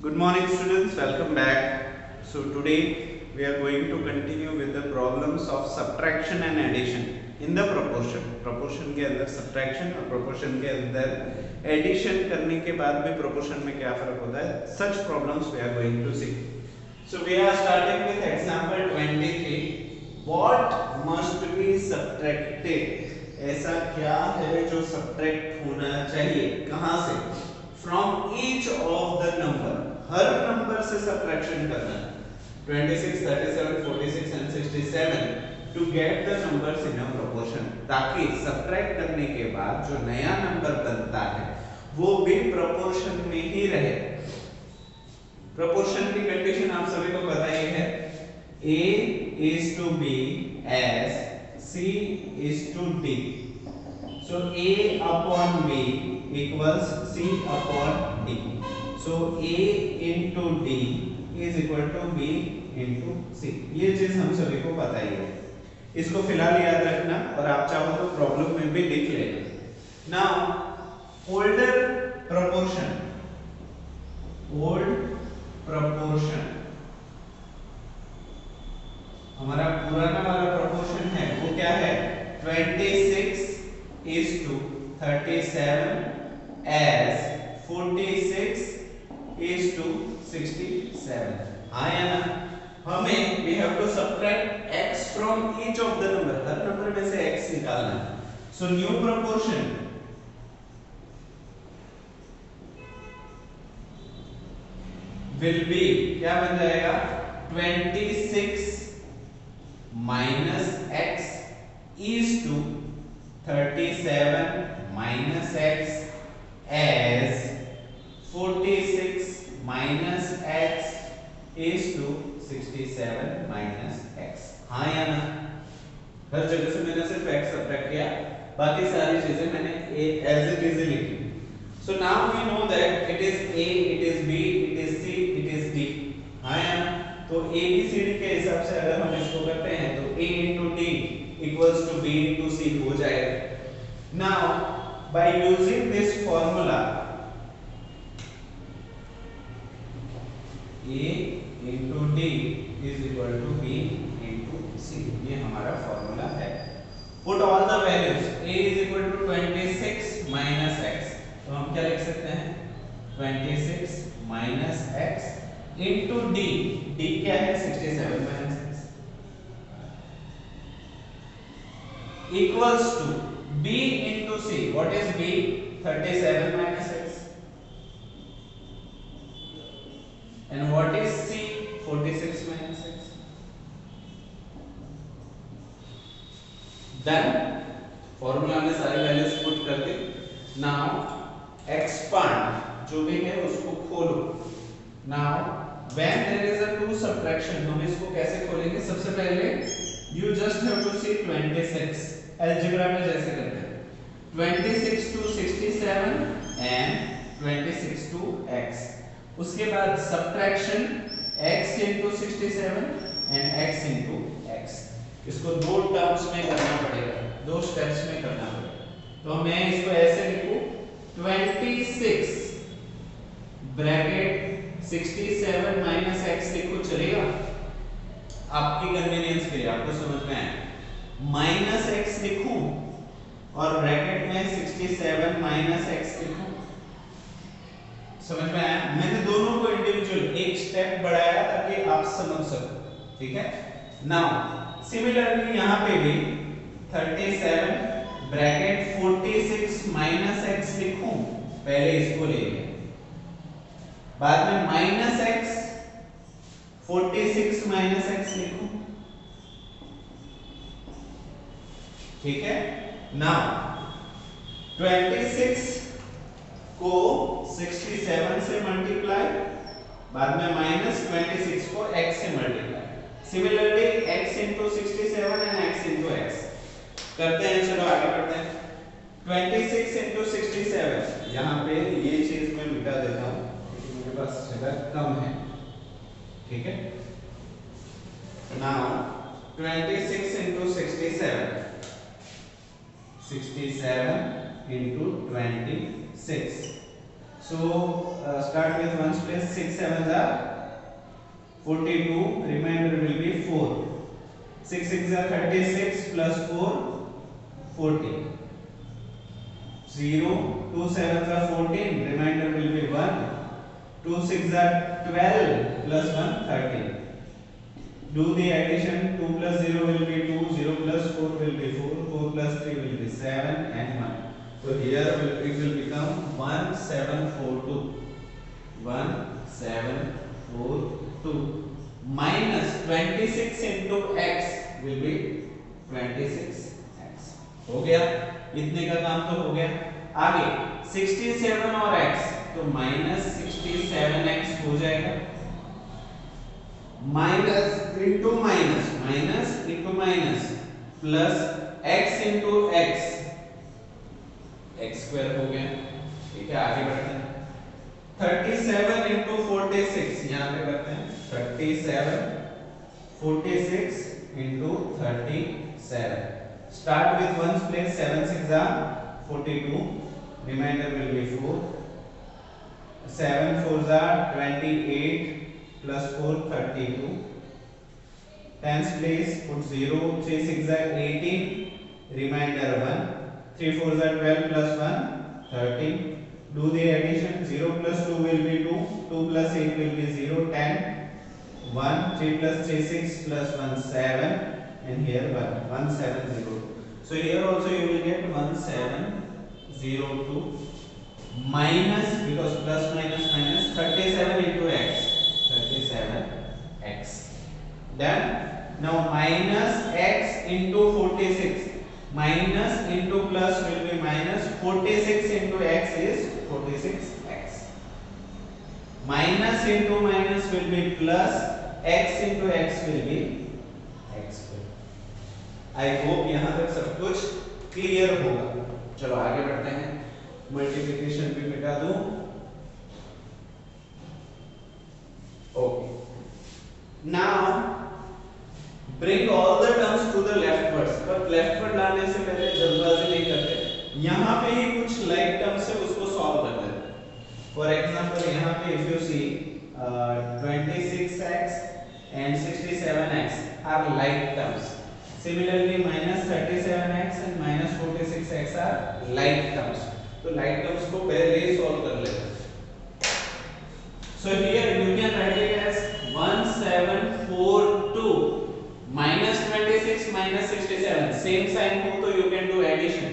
Good morning students, welcome back. So today we are going to continue with the problems of subtraction and addition in the proportion. Proportion के अंदर subtraction और proportion के अंदर addition करने के बाद भी proportion में क्या फर्क होता है, such problems we are going to see. So we are starting with example 23. What must be subtracted? ऐसा क्या है जो subtract होना चाहिए, कहाँ से? From each of the number, her number से सब्ट्रैक्शन करना है 26, 37, 46 and 67 to get the numbers in a proportion, ताकि सब्ट्रैक्ट करने के बाद जो नया नंबर बनता है वो भी प्रोपोर्शन में ही रहे। प्रोपोर्शन की कंडीशन आप सभी को पता ही है, A is to B as C is to D. So A upon B equals C upon D. So A into D is equal to B into C. ये चीज हम सभी को पता ही है, इसको फिलहाल याद रखना और आप चाहो तो प्रॉब्लम में भी लिख लेना। Now older proportion, old proportion हमारा पुराना वाला proportion है वो क्या है, 26 is to 37 as 46 is to 67. हाँ या ना? हमें we have to subtract x from each of the number, her number में से x निकालना है. So new proportion will be क्या बन जाएगा, 26 minus x is to 37 minus x as 46 minus x is to 67 minus x. हाँ या ना? हर जगह से मैंने सिर्फ x सब्ट्रैक्ट किया, बाकी सारी चीजें मैंने as it is लिखी. So now we know that it is A, it is B, it is C, it is D. हाँ या ना? तो A B C D के हिसाब से अगर हम इसको करते हैं तो A into D equals to B into C हो जाएगा. Now by using this formula A into D is equal to B into C, ये हमारा फॉर्मूला है. Put all the values. A is equal to 26 minus x, तो हम क्या लिख सकते हैं, 26 minus x into D. D क्या है, 67 minus x equals to B into C. What is B? 37 minus x. And what is C? 46 minus x. Done. Formula में सारी वैल्यूज पुट कर दी. Now expand जो भी है उसको खोलो. Now when there is a two subtraction, हम इसको कैसे खोलेंगे? सबसे पहले you just have to see 26 algebra में जैसे करते हैं, 26 to 67 and 26 to x. उसके बाद subtraction x into 67 and x into x. इसको दो टर्म्स में करना पड़ेगा, दो स्टेप्स में करना पड़ेगा. तो मैं इसको ऐसे लिखूं, 26 ब्रैकेट 67 माइनस x लिखूं, चलेगा? आपकी कन्वीनियंस के लिए, आपको समझ में आए, माइनस x लिखूं और ब्रैकेट में 67 माइनस x लिखूं. समझ में आया? मैंने दोनों को इंडिविजुअल एक स्टेप बढ़ाया ताकि आप समझ सको, ठीक है? नाउ सिमिलरली यहाँ पे भी 37 ब्रैकेट 46 माइनस x लिखूं, पहले इसको ले लिया, बाद में माइनस x 46 माइनस x लिखूं, ठीक है? नाउ 26 को 67 से मल्टीप्लाई, बाद में माइनस 26 को x से multiply. Similarly x into 67 and x into x करते हैं. चलो आगे बढ़ते हैं. 26 into 67, यहाँ पे ये चीज मैं मिटा देता हूँ क्योंकि मेरे पास जगह कम है, ठीक है? Now 26 into 67 into 26. So start with ones place. 6 sevens are 42, remainder will be 4. 6 6 are 36 plus 4 40. 0 2 sevens are 14, remainder will be 1. 2 6 are 12 plus 1 13. Do the addition. 2 plus 0 will be 2, 0 plus 4 will be 4, 4 plus 3 will be 7 and 1. So here it will become 1742. 1742 minus 26 into x will be 26x. हो गया, इतने का काम तो हो गया. आगे 67 और x, तो माइनस 67x हो जाएगा. Minus into minus, minus into minus plus x into x, x square हो गया. ठीक है, आगे बढ़ते हैं. 37 इंटू 46 यहाँ पे करते हैं. 37 46 into 37. Start with ones place. 7 6 are 42, remainder will be 4. 7 4s are 28 plus 4 32. Tens place, put 0. 3 6 are 18, remainder 1. 3 4s are 12 plus 1 13. Do the addition. 0 plus 2 will be 2, 2 plus 8 will be 0 10. 1 3 plus 3 6 plus 1 7, and here 1702. So here also you will get 1702 minus, because plus minus minus, 37 into x, 37x. Then now minus x into 46, minus into plus will be minus, 46 into x is 46x. Minus into minus will be plus, x into x will be x square. I hope यहाँ तक सब कुछ clear होगा. चलो आगे बढ़ते हैं. Multiplication भी मिटा दूं. Okay, now bring all the terms to the leftwards. पर leftward लाने से पहले जल्दबाजी नहीं करते. यहाँ पे ही कुछ like terms है, उसको solve करते हैं. For example, यहाँ पे if you see 26x and 67x are like terms. Similarly, minus 37x and minus 46x are like terms. तो like terms को पहले ही solve कर लेते हैं. So here you can write it as 1742 minus 26 minus 67. Same sign हो तो you can do addition.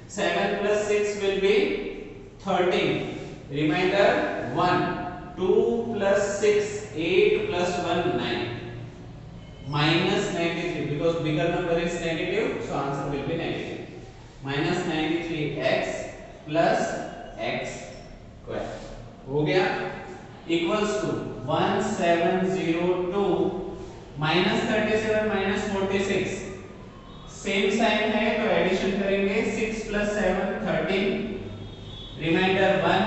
7 plus 6 will be 13. Remainder 1. 2 plus 6 8 plus 1 9. Minus 93, because bigger number is negative, so answer will be negative. Minus 93x plus x square. हो गया. Equals to 1702 minus 37 minus 46. Same sign है तो addition करेंगे. 6 plus 7 13. Reminder 1.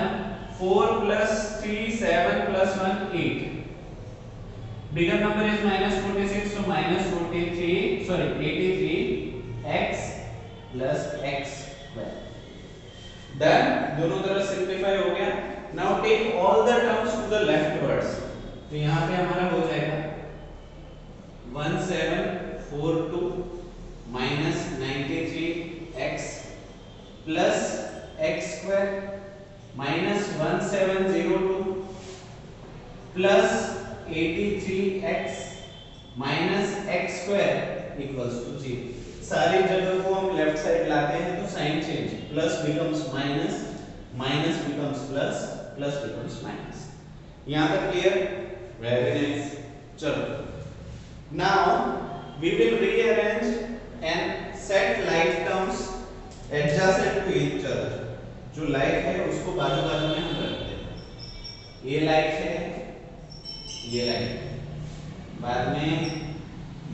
4 plus 3 7 plus 1 8. Bigger number is minus 46, so minus 83x plus x square. Done. दोनों तरफ simplify हो गया. Now take all the terms to the leftwards. तो यहाँ पे हमारा हो जाएगा 1742 minus 93x plus x square minus 1702 plus 83x minus x square equals to 0. सारी जगह को हम लेफ्ट साइड लाते हैं तो sign change. Plus becomes minus, minus becomes plus, plus becomes minus. यहाँ तक क्लियर? Very nice. चलो, now we will rearrange and set like terms adjacent to each other. जो लाइक है उसको बाजू बाजू में हम रखते हैं. ये लाइक है, ये लाइक, बाद में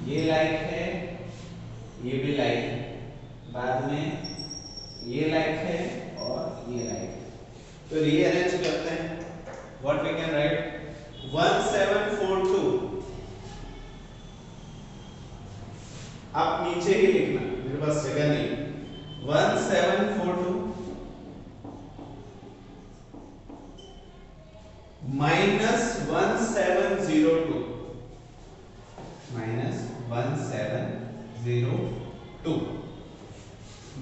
ये लाइक है, ये भी लाइक है, बाद में ये लाइक है और ये लाइक है. तो रीअरेंज करते हैं. What we can write? 1742. आप नीचे ही लिखना, मेरे पास जगह नहीं. 1742 -1702 -1702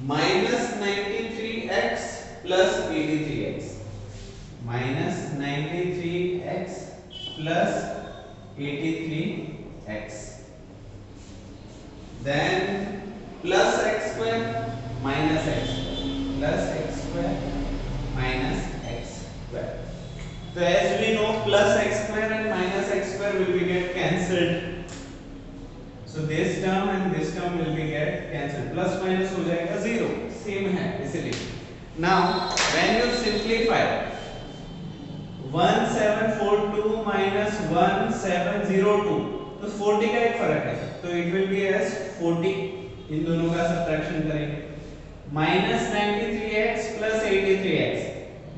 -93x plus 83x -93x plus 83x, then plus x square minus x plus x square minus x square. So as we know, plus x square and minus x square will be get cancelled. So this term and this term will be get cancelled. Plus minus हो जाएगा 0, same है इसलिए. Now when you simplify 1742 minus 1702, तो 40 का एक फर्क है, तो it will be as 40. इन दोनों का सब्ट्रैक्शन करेंगे. -93x plus 83x,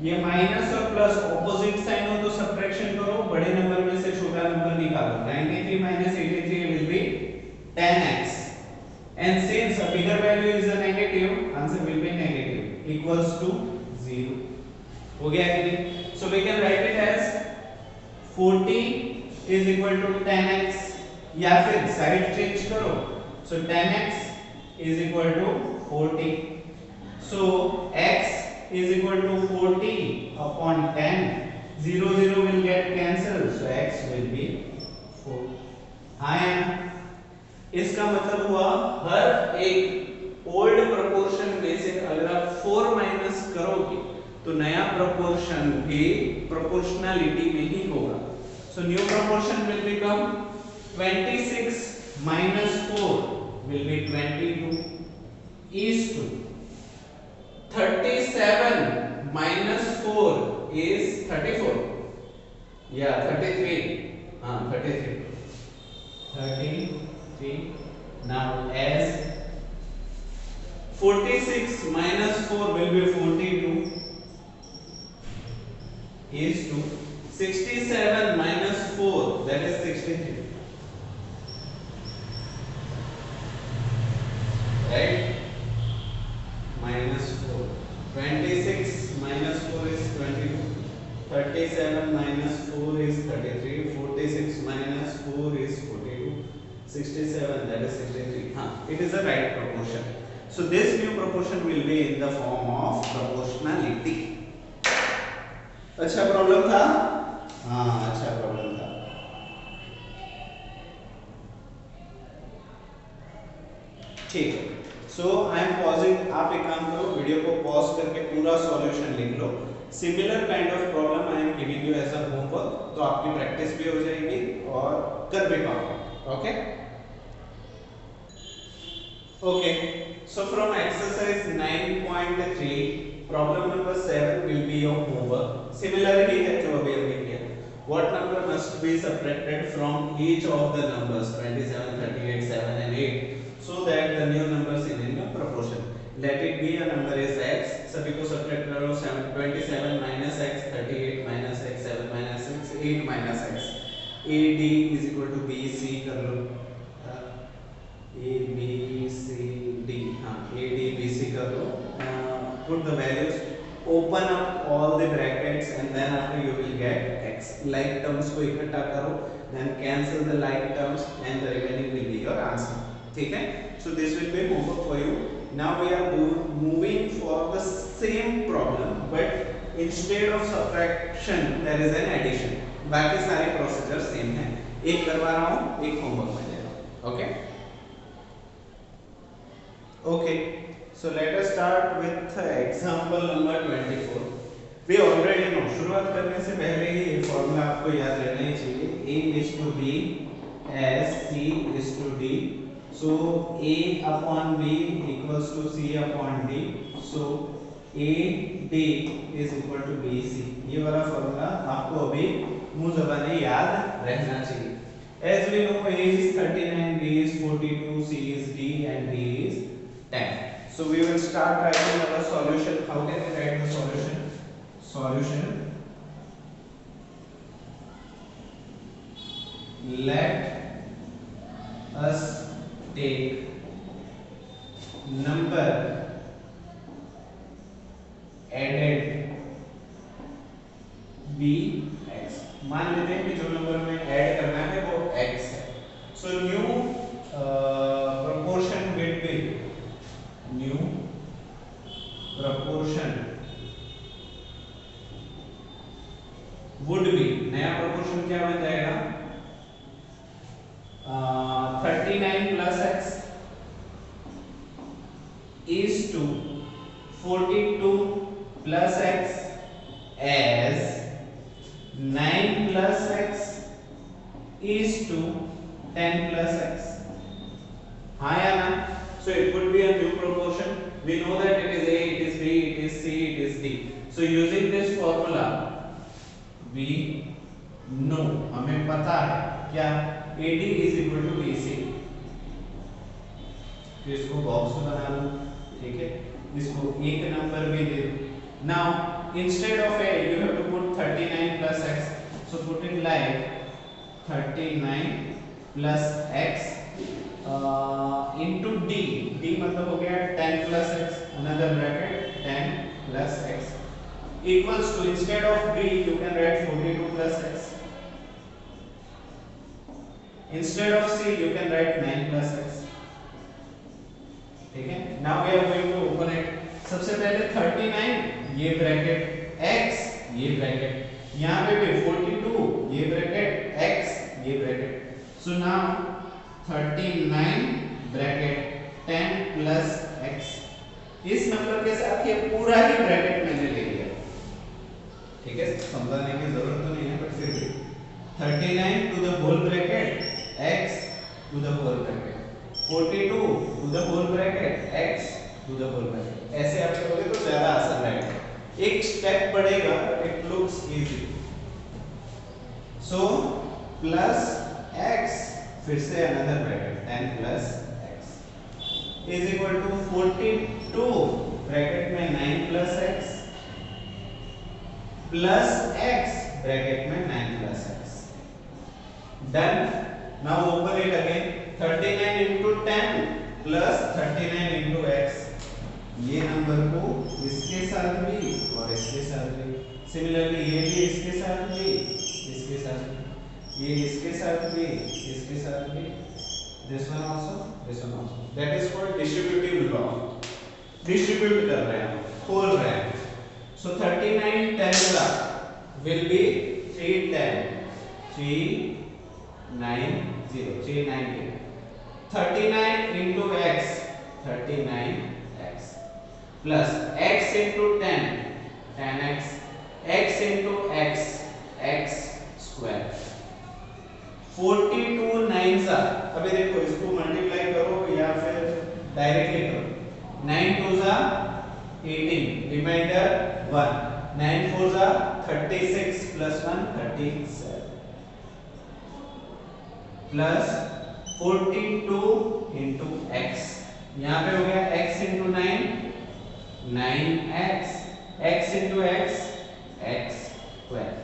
ये माइनस और प्लस ऑपोजिट साइन हो तो सब्ट्रैक्शन करो, बड़े नंबर में से छोटा नंबर निकालो. 93 minus 83 will be 10x, and since a bigger value is a negative, answer will be negative, equals to 0. हो गया कि नहीं? So we can write it as 40 is equal to 10x, या फिर साइड चेंज करो. So 10x is equal to 40. So x is equal to 40 upon 10. 0 0 will get cancelled, so x will be 4. हाँ यार, इसका मतलब हुआ हर एक ओल्ड प्रोपोर्शन में से अगर आप 4 माइनस करोगे तो नया प्रोपोर्शन भी प्रोपोर्शनलिटी में ही होगा. So new proportion will become 26 minus 4 will be 22 is to 37 minus 4 is 34. Yeah, 33. 33. Now as 46 minus 4 will be 42 is to 67 minus 4, that is 63. Right? Minus 4. 26 minus 4 is 22. 37 minus 4 is 33. 46 minus 4 is 42. 67, that is 63. It is the right proportion. So this new proportion will be in the form of proportionality. अच्छा problem था? हाँ, अच्छा problem था. ठीक है. सो I am pausing. आप एक काम करो, वीडियो को पॉज करके पूरा सॉल्यूशन लिख लो. Similar kind of problem I am giving you as a homework, तो आपकी प्रैक्टिस भी हो जाएगी और कर भी पाओगे. Okay okay. So from exercise 9.3 problem number 7 will be your homework. Similar ही है जो अभी हमने किया. What number must be subtracted from each of the numbers 27, 38, 7 and 8 so that the new numbers in your proportion. Let it be a number is x. सभी को subtract करो. 27 minus x, 38 minus x, 7 minus x, 8 minus x. AD is equal to BC कर लो. ABCD. हाँ, AD BC कर लो. Put the values. Open up all the brackets and then after you will get x. Like terms को इकट्ठा करो, then cancel the like terms and the remaining will be your answer. ठीक है? So this will be homework for you. Now we are moving for the same problem, but instead of subtraction there is an addition. बाकी सारे procedure same है. एक करवा रहा हूँ, एक होमवर्क में दे रहा हूँ. Okay? Okay. So let us start with example number 24. We already know. शुरुआत करने से पहले ही ये फॉर्मूला आपको याद रहना ही चाहिए. A is to B as C is to D. So A upon B equals to C upon D. So AD is equal to BC. ये वाला फॉर्मूला आपको अभी मुंह ज़बानी याद रहना चाहिए. As we know, A is 39, B is 42, C is D and D is 10. So we will start writing our solution. How can we write the solution? Solution. Let us take number added bx. मान लेते हैं कि जो number में add करना है वो x है। So new proportion will be new proportion would be, नया proportion क्या बन जाएगा 39 plus x is to 42 plus x as 9 plus x is to 10 plus x. हाँ या ना? So it would be a new proportion. We know that it is A, it is B, it is C, it is D. So using this formula, we know, हमें पता है क्या AD is equal to BC. तो इसको box बना लो, ठीक है? इसको एक नंबर भी दे दो. Now instead of A, you have to put 39 plus x. So put it like 39 plus x into d. d मतलब हो गया 10 plus x, another bracket 10 plus x equals to, instead of b you can write 42 plus x, instead of c you can write 9 plus x. ठीक है? now we are going to open it. सबसे पहले 39 ये bracket x ये bracket, यहाँ पे भी 42 ये ब्रैकेट x ये bracket. so now 39 bracket 10 plus x, इस नंबर के साथ ये पूरा ही ब्रैकेट मैंने ले लिया. ठीक है? समझाने की जरूरत तो नहीं है, बट फिर भी 39 to the whole bracket x to the whole bracket 42 to the whole bracket x to the whole bracket. ऐसे आप करोगे तो ज्यादा आसान रहेगा. एक स्टेप बढ़ेगा, it looks easy. So plus x, फिर से another bracket 10 plus x is equal to 42 bracket में 9 plus x plus x bracket में 9 plus x. Done. Now open it again. 39 into 10 plus 39 into x. ये नंबर को इसके साथ भी और इसके साथ भी, सिमिलरली ये भी इसके साथ भी, इसके साथ भी, ये इसके साथ भी, इसके साथ भी, this one also, this one also. That is called distributive law. Distribute कर रहे हैं, खोल रहे हैं. So 39 10 का will be 310, 390, 390. 39 into x, 39x plus x into 10, 10x, x into x, x square. 42 9 सा, अभी देखो इसको मल्टीप्लाई करो या फिर डायरेक्टली करो. 9 2 सा 18, रिमाइंडर 1. 9 4 सा 36 प्लस 1 37 प्लस 42 into x. यहाँ पे हो गया x into 9 9x, x into x x square.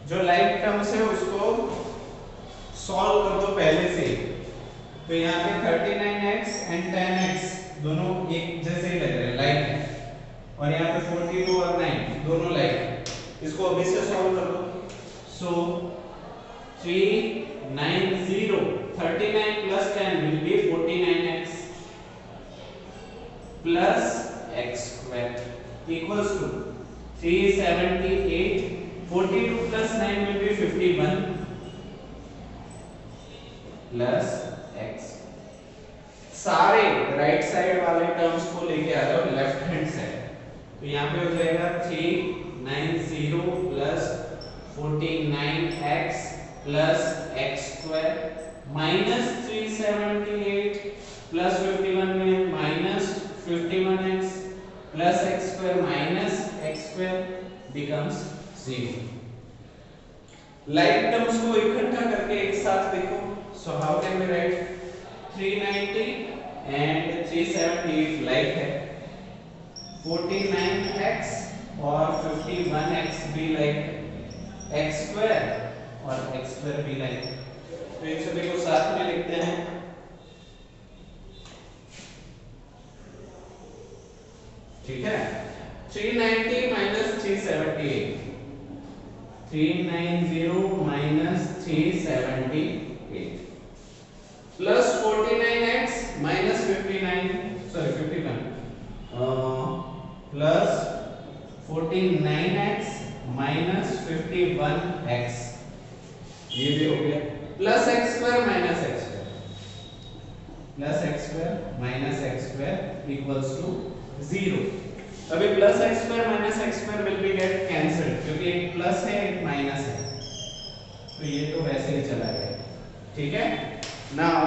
जो लाइक टर्म्स है उसको सॉल्व कर दो पहले से. तो यहाँ पे 39x एंड 10x दोनों एक जैसे ही लग रहे हैं, लाइक है. और यहाँ पे 42 और 9 दोनों लाइक है. इसको अभी से सॉल्व कर दो. सो 390, 39 plus 10 will be 49x plus x square equals to 378. 42 plus 9 will be 51 plus x. सारे राइट साइड वाले टर्म्स को लेके आ जाओ लेफ्ट हैंड साइड. तो यहाँ पे हो जाएगा 390 plus 49x plus x square minus 378 plus 51 में minus 51x plus x square minus x square becomes 0. Like terms को इकट्ठा करके एक साथ देखो. So how can we write 390 and 378 like है. 49x और 51x भी like x square और x square भी like. तो इन सभी को साथ में लिखते हैं. ठीक है. 390 minus 378 390 minus 378 plus 49x minus 51 plus 49x minus 51x, ये भी हो गया, plus x square minus x square, plus x square minus x square equals to 0। अभी plus x square minus x square will be get cancelled, क्योंकि एक plus है एक minus है, तो ये तो वैसे ही चला गया। ठीक है, now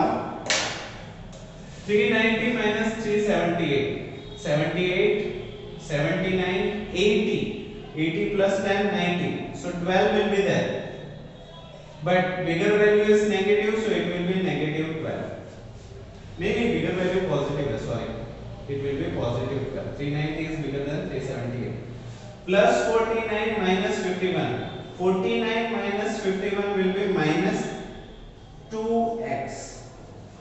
390 minus 378, 78, 79, 80, 80 plus 10, 90, so 12 will be there, but bigger value is negative, so it will be negative 12. नहीं, bigger value positive है, sorry, it will be positive 12. 390 is bigger than 378. Plus 49 minus 51, 49 minus 51 will be minus 2x.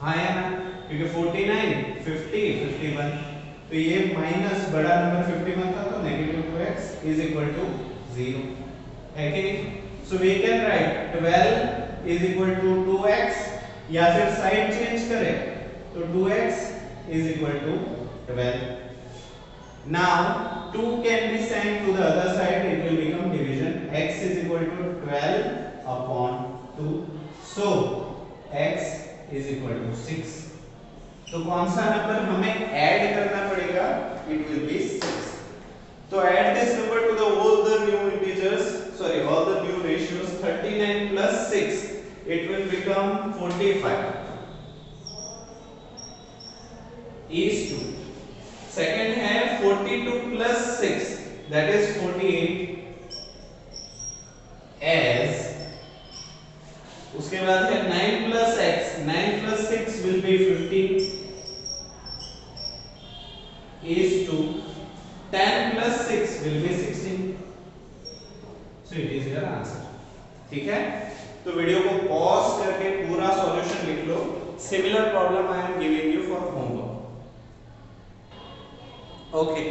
हाँ या ना, क्योंकि 49, 50, 51, तो ये minus बड़ा number 51 था, तो negative 2x is equal to 0 है कि नहीं? So we can write 12 is equal to 2x, या फिर साइड चेंज करें तो 2x is equal to 12. Now 2 can be sent to the other side, it will become division, x is equal to 12 upon 2, so x is equal to 6. तो कौन सा number हमें ऐड करना पड़ेगा? It will be 6. तो add this number to the all the new integers, sorry all the new ratios. 39 plus 6 it will become 45 is to second है 42 plus 6 that is 48 as, उसके बाद है 9 plus x, 9 plus 6 will be 15 is to 10 plus 6 will be 16. So it is your answer. ठीक है, तो video को pause करके पूरा सॉल्यूशन लिख लो. Similar problem I am giving you for homework. Okay,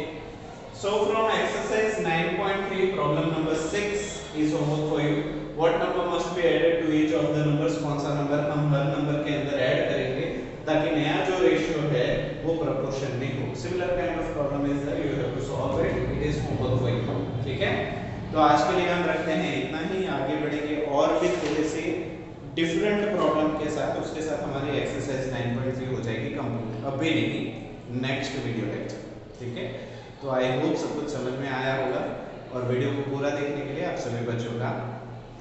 so from exercise 9.3 problem number 6 is homework for you. What number must be added to each of the numbers? कौन सा number हम हर number के अंदर add करेंगे ताकि नया जो ratio है वो प्रोपोर्शन में हो. Similar kind of problem is that you have to solve it. It is homework for you. ठीक है, तो आज के लिए हम रखते हैं इतना ही. आगे बढ़ेंगे और भी थोड़े से डिफरेंट प्रॉब्लम के साथ, उसके साथ हमारी एक्सरसाइज 9.3 हो जाएगी कंप्लीट. अभी नहीं, नेक्स्ट वीडियो लेक्चर. ठीक है, तो आई होप सब कुछ समझ में आया होगा, और वीडियो को पूरा देखने के लिए आप सभी बच्चों का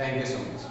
थैंक यू सो मच.